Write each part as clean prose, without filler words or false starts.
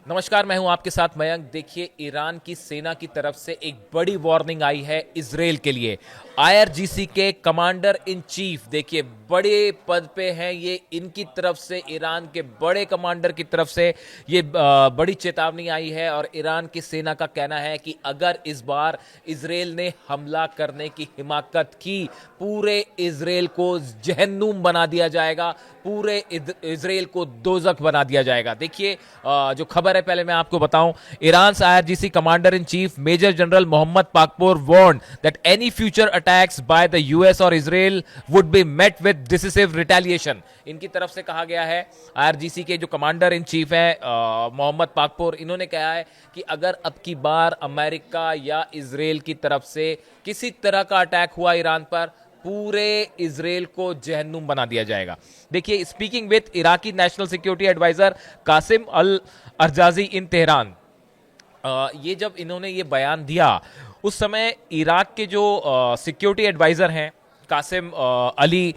नमस्कार, मैं हूं आपके साथ मयंक। देखिए, ईरान की सेना की तरफ से एक बड़ी वार्निंग आई है इजराइल के लिए। आईआरजीसी के कमांडर इन चीफ, देखिए बड़े पद पे हैं ये, इनकी तरफ से, ईरान के बड़े कमांडर की तरफ से ये बड़ी चेतावनी आई है। और ईरान की सेना का कहना है कि अगर इस बार इजराइल ने हमला करने की हिमाकत की, पूरे इजराइल को जहन्नुम बना दिया जाएगा, पूरे इजराइल को दोजख बना दिया जाएगा। देखिए, जो खबर है पहले मैं आपको बताऊं। Iran IRGC commander in chief major general Mohammad Pakpour warned that any future attacks by the US और Israel would be met with decisive retaliation. इनकी तरफ से कहा गया है, आईआरजीसी के जो कमांडर इन चीफ है मोहम्मद पाकपोर, इन्होंने कहा है कि अगर अब की बार अमेरिका या इजराइल की तरफ से किसी तरह का अटैक हुआ ईरान पर, पूरे इजराइल को जहन्नुम बना दिया जाएगा। देखिए, speaking with Iraqi national security adviser Qasim al Araji in Tehran, ये जब इन्होंने ये बयान दिया, उस समय इराक के जो सिक्योरिटी एडवाइजर हैं कासिम अली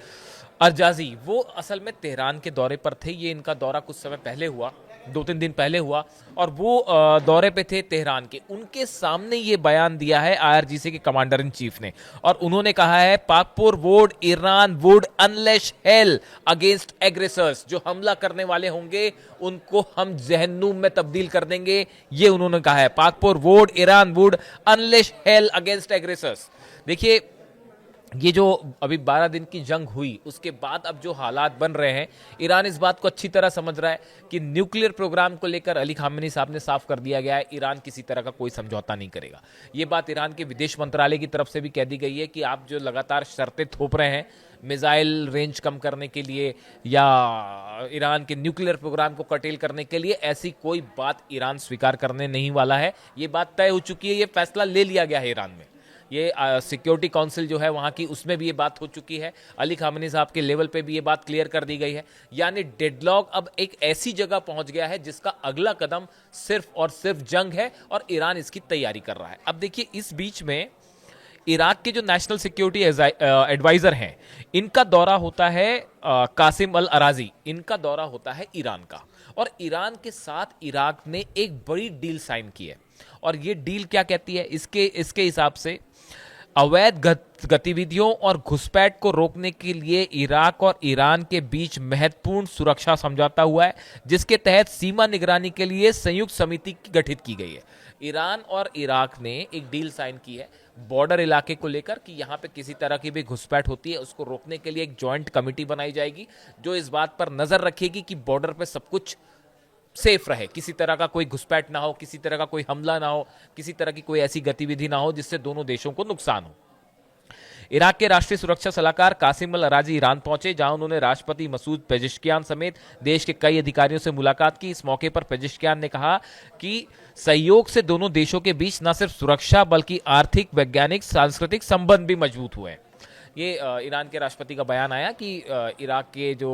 अरजाजी, वो असल में तेहरान के दौरे पर थे। ये इनका दौरा कुछ समय पहले हुआ, 2-3 दिन पहले हुआ, और वो दौरे पे थे तेहरान के। उनके सामने ये बयान दिया है आईआरजीसी के कमांडर इन चीफ ने, और उन्होंने कहा है Pakpour would Iran would unleash hell against aggressors. जो हमला करने वाले होंगे उनको हम जहन्नुम में तब्दील कर देंगे, ये उन्होंने कहा है। Pakpour would Iran would unleash hell against aggressors. देखिए, ये जो अभी 12 दिन की जंग हुई, उसके बाद अब जो हालात बन रहे हैं, ईरान इस बात को अच्छी तरह समझ रहा है कि न्यूक्लियर प्रोग्राम को लेकर अली खामेनी साहब ने साफ कर दिया गया है, ईरान किसी तरह का कोई समझौता नहीं करेगा। ये बात ईरान के विदेश मंत्रालय की तरफ से भी कह दी गई है कि आप जो लगातार शर्तें थोप रहे हैं मिसाइल रेंज कम करने के लिए या ईरान के न्यूक्लियर प्रोग्राम को कटेल करने के लिए, ऐसी कोई बात ईरान स्वीकार करने नहीं वाला है। ये बात तय हो चुकी है, ये फैसला ले लिया गया है ईरान में। ये सिक्योरिटी काउंसिल जो है वहाँ की, उसमें भी ये बात हो चुकी है। अली खामेनी साहब के लेवल पे भी ये बात क्लियर कर दी गई है। यानी डेडलॉक अब एक ऐसी जगह पहुंच गया है जिसका अगला कदम सिर्फ और सिर्फ जंग है, और ईरान इसकी तैयारी कर रहा है। अब देखिए, इस बीच में इराक के जो नेशनल सिक्योरिटी एडवाइजर हैं, इनका दौरा होता है, कासिम अल अराजी, इनका दौरा होता है ईरान का। और ईरान के साथ इराक ने एक बड़ी डील साइन की है, और ये डील क्या कहती है, इसके हिसाब से अवैध गतिविधियों और घुसपैठ को रोकने के लिए इराक और ईरान के बीच महत्वपूर्ण सुरक्षा समझौता हुआ है, जिसके तहत सीमा निगरानी के लिए संयुक्त समिति गठित की गई है। ईरान और इराक ने एक डील साइन की है बॉर्डर इलाके को लेकर कि यहां पे किसी तरह की भी घुसपैठ होती है उसको रोकने के लिए एक जॉइंट कमेटी बनाई जाएगी, जो इस बात पर नजर रखेगी कि बॉर्डर पे सब कुछ सेफ रहे, किसी तरह का कोई घुसपैठ ना हो, किसी तरह का कोई हमला ना हो, किसी तरह की कोई ऐसी गतिविधि ना हो जिससे दोनों देशों को नुकसान हो। इराक के राष्ट्रीय सुरक्षा सलाहकार कासिम अल अराजी ईरान पहुंचे, जहां उन्होंने राष्ट्रपति मसूद पेजिशकियान समेत देश के कई अधिकारियों से मुलाकात की। इस मौके पर पेजिशकियान ने कहा कि सहयोग से दोनों देशों के बीच न सिर्फ सुरक्षा बल्कि आर्थिक, वैज्ञानिक, सांस्कृतिक संबंध भी मजबूत हुए। ये ईरान के राष्ट्रपति का बयान आया कि इराक के जो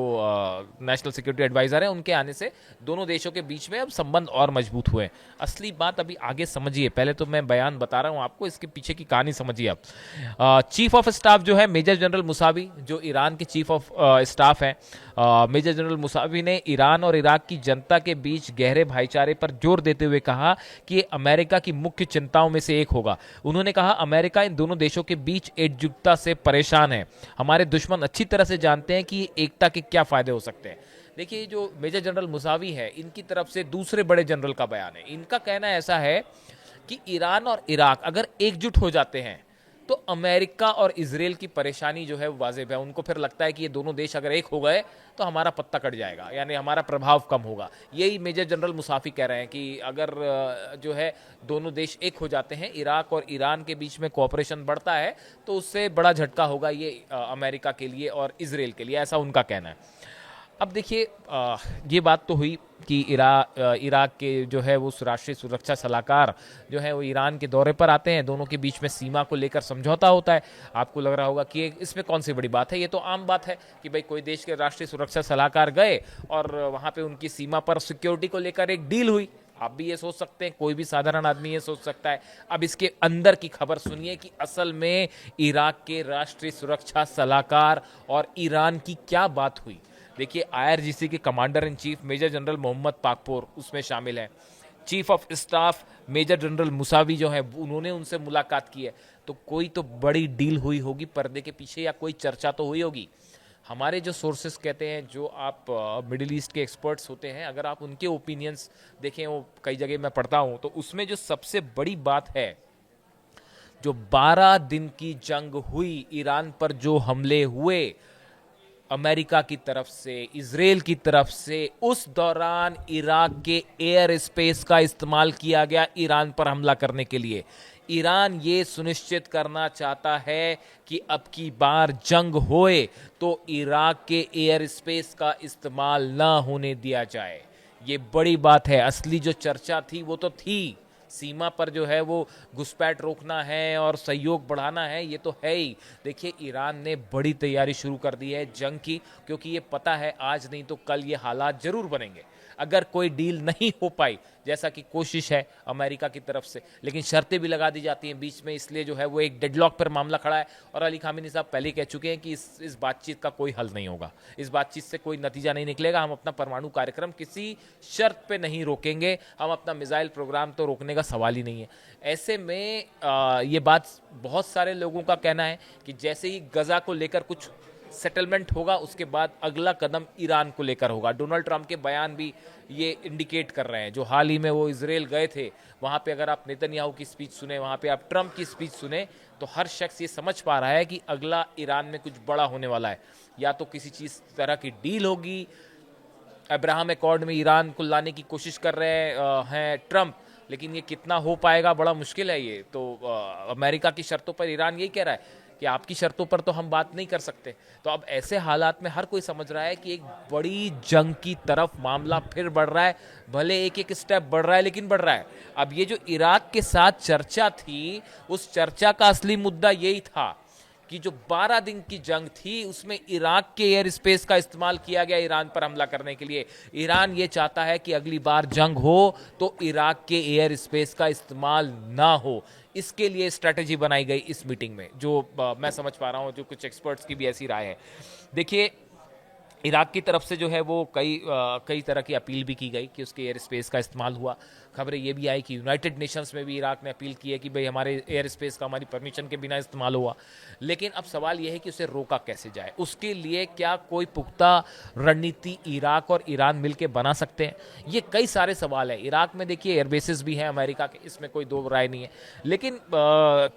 नेशनल सिक्योरिटी एडवाइजर हैं, उनके आने से दोनों देशों के बीच में अब संबंध और मजबूत हुए। असली बात अभी आगे समझिए, पहले तो मैं बयान बता रहा हूं आपको, इसके पीछे की कहानी समझिए आप। चीफ ऑफ स्टाफ जो है मेजर जनरल मुसावी, जो ईरान के चीफ ऑफ स्टाफ हैं, मेजर जनरल मुसावी ने ईरान और इराक की जनता के बीच गहरे भाईचारे पर जोर देते हुए कहा कि ये अमेरिका की मुख्य चिंताओं में से एक होगा। उन्होंने कहा, अमेरिका इन दोनों देशों के बीच एकजुटता से परेशान है। हमारे दुश्मन अच्छी तरह से जानते हैं कि एकता के क्या फायदे हो सकते हैं। देखिए, जो मेजर जनरल मुसावी है, इनकी तरफ से दूसरे बड़े जनरल का बयान है। इनका कहना ऐसा है कि ईरान और इराक अगर एकजुट हो जाते हैं तो अमेरिका और इजराइल की परेशानी जो है वो वाजिब है। उनको फिर लगता है कि ये दोनों देश अगर एक हो गए तो हमारा पत्ता कट जाएगा, यानी हमारा प्रभाव कम होगा। यही मेजर जनरल मुसाफी कह रहे हैं कि अगर जो है दोनों देश एक हो जाते हैं, इराक और ईरान के बीच में कोऑपरेशन बढ़ता है, तो उससे बड़ा झटका होगा ये अमेरिका के लिए और इजराइल के लिए, ऐसा उनका कहना है। अब देखिए, ये बात तो हुई कि इराक के जो है वो राष्ट्रीय सुरक्षा सलाहकार जो है वो ईरान के दौरे पर आते हैं, दोनों के बीच में सीमा को लेकर समझौता होता है। आपको लग रहा होगा कि इसमें कौन सी बड़ी बात है, ये तो आम बात है कि भाई कोई देश के राष्ट्रीय सुरक्षा सलाहकार गए और वहाँ पे उनकी सीमा पर सिक्योरिटी को लेकर एक डील हुई। आप भी ये सोच सकते हैं, कोई भी साधारण आदमी ये सोच सकता है। अब इसके अंदर की खबर सुनिए कि असल में इराक के राष्ट्रीय सुरक्षा सलाहकार और ईरान की क्या बात हुई। देखिए, आईआरजीसी के commander in chief major general Mohammad Pakpour उसमें शामिल है। Chief of staff major general Mousavi जो है उन्होंने उनसे मुलाकात की है। तो कोई तो बड़ी डील हुई होगी पर्दे के पीछे, या कोई चर्चा तो हुई होगी। हमारे जो सोर्सेस कहते हैं, जो आप मिडिल ईस्ट के एक्सपर्ट्स होते हैं, अगर आप उनके ओपिनियंस देखें, वो कई जगह मैं पढ़ता हूँ, तो उसमें जो सबसे बड़ी बात है, जो 12 दिन की जंग हुई, ईरान पर जो हमले हुए अमेरिका की तरफ से, इजराइल की तरफ से, उस दौरान इराक के एयर स्पेस का इस्तेमाल किया गया ईरान पर हमला करने के लिए। ईरान ये सुनिश्चित करना चाहता है कि अब की बार जंग होए तो इराक के एयर स्पेस का इस्तेमाल ना होने दिया जाए। ये बड़ी बात है। असली जो चर्चा थी वो तो थी, सीमा पर जो है वो घुसपैठ रोकना है और सहयोग बढ़ाना है, ये तो है ही। देखिए, ईरान ने बड़ी तैयारी शुरू कर दी है जंग की, क्योंकि ये पता है आज नहीं तो कल ये हालात जरूर बनेंगे। अगर कोई डील नहीं हो पाई, जैसा कि कोशिश है अमेरिका की तरफ से, लेकिन शर्तें भी लगा दी जाती हैं बीच में, इसलिए जो है वो एक डेडलॉक पर मामला खड़ा है। और अली खामेनी साहब पहले कह चुके हैं कि इस बातचीत का कोई हल नहीं होगा, इस बातचीत से कोई नतीजा नहीं निकलेगा। हम अपना परमाणु कार्यक्रम किसी शर्त पे नहीं रोकेंगे, हम अपना मिसाइल प्रोग्राम तो रोकने का सवाल ही नहीं है। ऐसे में ये बात बहुत सारे लोगों का कहना है कि जैसे ही गजा को लेकर कुछ सेटलमेंट होगा, उसके बाद अगला कदम ईरान को लेकर होगा। डोनाल्ड ट्रंप के बयान भी ये इंडिकेट कर रहे हैं। जो हाल ही में वो इजराइल गए थे, वहाँ पे अगर आप नेतन्याहू की स्पीच सुने, वहाँ पे आप ट्रंप की स्पीच सुने, तो हर शख्स ये समझ पा रहा है कि अगला ईरान में कुछ बड़ा होने वाला है। या तो किसी चीज़ तरह की डील होगी, अब्राहम अकॉर्ड में ईरान को लाने की कोशिश कर रहे हैं ट्रंप, लेकिन ये कितना हो पाएगा बड़ा मुश्किल है। ये तो अमेरिका की शर्तों पर ईरान यही कह रहा है कि आपकी शर्तों पर तो हम बात नहीं कर सकते। तो अब ऐसे हालात में हर कोई समझ रहा है कि एक बड़ी जंग की तरफ मामला फिर बढ़ रहा है। भले एक एक स्टेप बढ़ रहा है, लेकिन बढ़ रहा है। अब ये जो इराक के साथ चर्चा थी, उस चर्चा का असली मुद्दा यही था कि जो 12 दिन की जंग थी, उसमें इराक के एयर स्पेस का इस्तेमाल किया गया ईरान पर हमला करने के लिए। ईरान ये चाहता है कि अगली बार जंग हो तो इराक के एयर स्पेस का इस्तेमाल ना हो। इसके लिए स्ट्रैटेजी बनाई गई इस मीटिंग में, जो मैं समझ पा रहा हूं, जो कुछ एक्सपर्ट्स की भी ऐसी राय है। देखिए, इराक की तरफ से जो है वो कई तरह की अपील भी की गई कि उसके एयर स्पेस का इस्तेमाल हुआ। खबरें ये भी आई कि यूनाइटेड नेशंस में भी इराक ने अपील की है कि भाई हमारे एयर स्पेस का हमारी परमिशन के बिना इस्तेमाल हुआ। लेकिन अब सवाल यह है कि उसे रोका कैसे जाए। उसके लिए क्या कोई पुख्ता रणनीति इराक और ईरान मिलकर बना सकते हैं? ये कई सारे सवाल हैं। इराक में देखिए एयरबेसेस भी हैं अमेरिका के, इसमें कोई दो राय नहीं है। लेकिन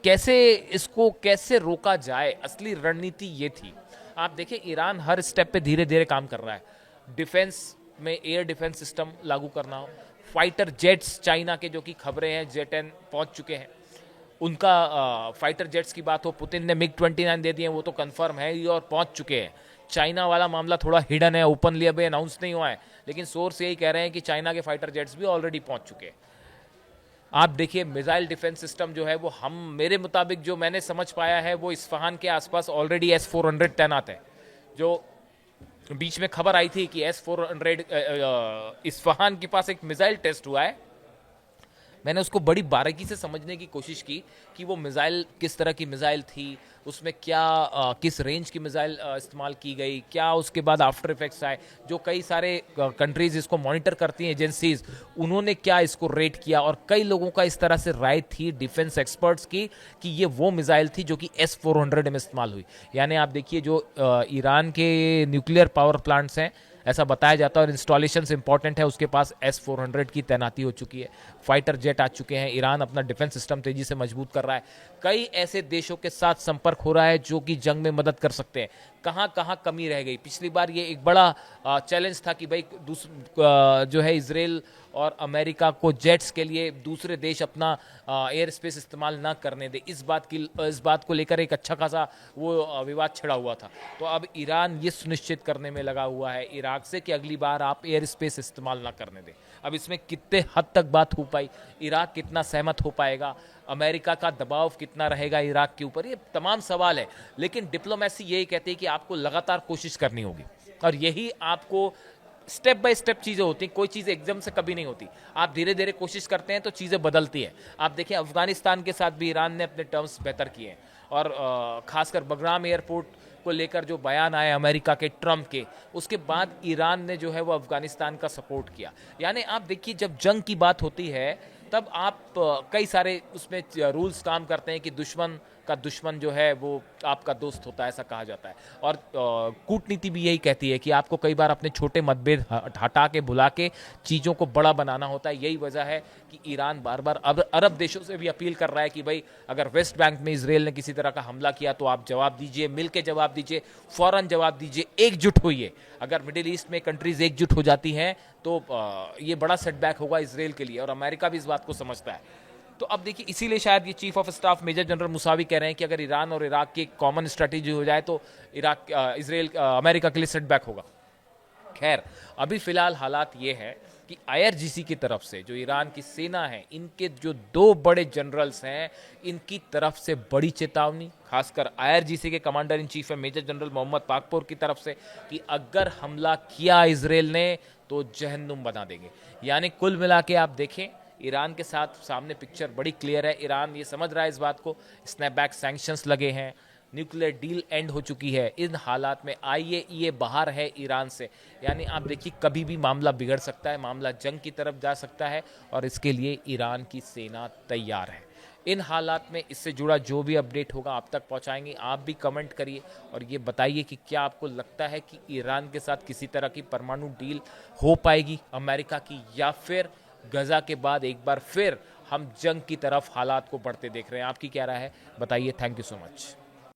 कैसे रोका जाए, असली रणनीति ये थी। आप देखिए, ईरान हर स्टेप पे धीरे धीरे काम कर रहा है। डिफेंस में एयर डिफेंस सिस्टम लागू करना हो, फाइटर जेट्स चाइना के, जो कि खबरें हैं J-10 पहुंच चुके हैं, उनका फाइटर जेट्स की बात हो, पुतिन ने MiG-29 दे दिए, वो तो कंफर्म है ही और पहुंच चुके हैं। चाइना वाला मामला थोड़ा हिडन है, ओपनली अभी अनाउंस नहीं हुआ है, लेकिन सोर्स यही कह रहे हैं कि चाइना के फाइटर जेट्स भी ऑलरेडी पहुंच चुके हैं। आप देखिए, मिसाइल डिफेंस सिस्टम जो है वो मेरे मुताबिक जो मैंने समझ पाया है, वो इस्फहान के आसपास ऑलरेडी S-400 तैनात है। जो बीच में खबर आई थी कि S-400 इस्फहान के पास एक मिसाइल टेस्ट हुआ है। मैंने उसको बड़ी बारीकी से समझने की कोशिश की कि वो मिसाइल किस तरह की मिसाइल थी, उसमें क्या किस रेंज की मिसाइल इस्तेमाल की गई, क्या उसके बाद आफ्टर इफेक्ट्स आए। जो कई सारे कंट्रीज इसको मॉनिटर करती हैं, एजेंसीज, उन्होंने क्या इसको रेट किया। और कई लोगों का इस तरह से राय थी, डिफेंस एक्सपर्ट्स की, कि ये वो मिसाइल थी जो कि S-400 में इस्तेमाल हुई। यानी आप देखिए, जो ईरान के न्यूक्लियर पावर प्लांट्स हैं, ऐसा बताया जाता है, और इंस्टॉलेशन इंपॉर्टेंट है, उसके पास S-400 की तैनाती हो चुकी है, फाइटर जेट आ चुके हैं। ईरान अपना डिफेंस सिस्टम तेजी से मजबूत कर रहा है। कई ऐसे देशों के साथ संपर्क हो रहा है जो कि जंग में मदद कर सकते हैं। कहां कहां कमी रह गई? पिछली बार ये एक बड़ा चैलेंज था कि भाई जो है इजराइल और अमेरिका को जेट्स के लिए दूसरे देश अपना एयर स्पेस इस्तेमाल ना करने दे। इस बात को लेकर एक अच्छा खासा वो विवाद छिड़ा हुआ था। तो अब ईरान ये सुनिश्चित करने में लगा हुआ है इराक से कि अगली बार आप एयर स्पेस इस्तेमाल ना करने दें। अब इसमें कितने हद तक बात हो पाई, इराक कितना सहमत हो पाएगा, अमेरिका का दबाव कितना रहेगा इराक के ऊपर, ये तमाम सवाल है। लेकिन डिप्लोमेसी यही कहती है कि आपको लगातार कोशिश करनी होगी, और यही आपको स्टेप बाय स्टेप चीज़ें होती हैं। कोई चीज़ एकदम से कभी नहीं होती। आप धीरे धीरे कोशिश करते हैं तो चीज़ें बदलती हैं। आप देखिए, अफगानिस्तान के साथ भी ईरान ने अपने टर्म्स बेहतर किए हैं, और खासकर बगराम एयरपोर्ट को लेकर जो बयान आए अमेरिका के ट्रंप के, उसके बाद ईरान ने जो है वो अफगानिस्तान का सपोर्ट किया। यानी आप देखिए जब जंग की बात होती है तब आप कई सारे उसमें रूल्स काम करते हैं कि दुश्मन का दुश्मन जो है वो आपका दोस्त होता है, ऐसा कहा जाता है। और कूटनीति भी यही कहती है कि आपको कई बार अपने छोटे मतभेद हटा के भुला के चीज़ों को बड़ा बनाना होता है। यही वजह है कि ईरान बार बार अब अरब देशों से भी अपील कर रहा है कि भाई अगर वेस्ट बैंक में इसराइल ने किसी तरह का हमला किया तो आप जवाब दीजिए, मिल के जवाब दीजिए, फौरन जवाब दीजिए, एकजुट होइए। अगर मिडिल ईस्ट में कंट्रीज एकजुट हो जाती हैं तो ये बड़ा सेटबैक होगा इसराइल के लिए, और अमेरिका भी इस बात को समझता है। तो अब देखिए इसीलिए शायद ये chief of staff major general Mousavi कह रहे हैं कि अगर ईरान और इराक की एक कॉमन स्ट्रेटेजी हो जाए तो इसराइल अमेरिका के लिए सेटबैक होगा। खैर अभी फिलहाल हालात ये है कि आईआरजीसी की तरफ से जो ईरान की सेना है, इनके जो 2 बड़े जनरल्स हैं, इनकी तरफ से बड़ी चेतावनी, खासकर आईआरजीसी के कमांडर इन चीफ है मेजर जनरल मोहम्मद पाकपोर की तरफ से कि अगर हमला किया इसराइल ने तो जहन्नुम बना देंगे। यानी कुल मिला के आप देखें ईरान के साथ सामने पिक्चर बड़ी क्लियर है। ईरान ये समझ रहा है इस बात को, स्नैपबैक सैंक्शंस लगे हैं, न्यूक्लियर डील एंड हो चुकी है। इन हालात में आईएईए बाहर है ईरान से, यानी आप देखिए कभी भी मामला बिगड़ सकता है, मामला जंग की तरफ जा सकता है, और इसके लिए ईरान की सेना तैयार है। इन हालात में इससे जुड़ा जो भी अपडेट होगा आप तक पहुंचाएंगे। आप भी कमेंट करिए और ये बताइए कि क्या आपको लगता है कि ईरान के साथ किसी तरह की परमाणु डील हो पाएगी अमेरिका की, या फिर गजा के बाद एक बार फिर हम जंग की तरफ हालात को बढ़ते देख रहे हैं। आपकी क्या राय है बताइए। Thank you so much.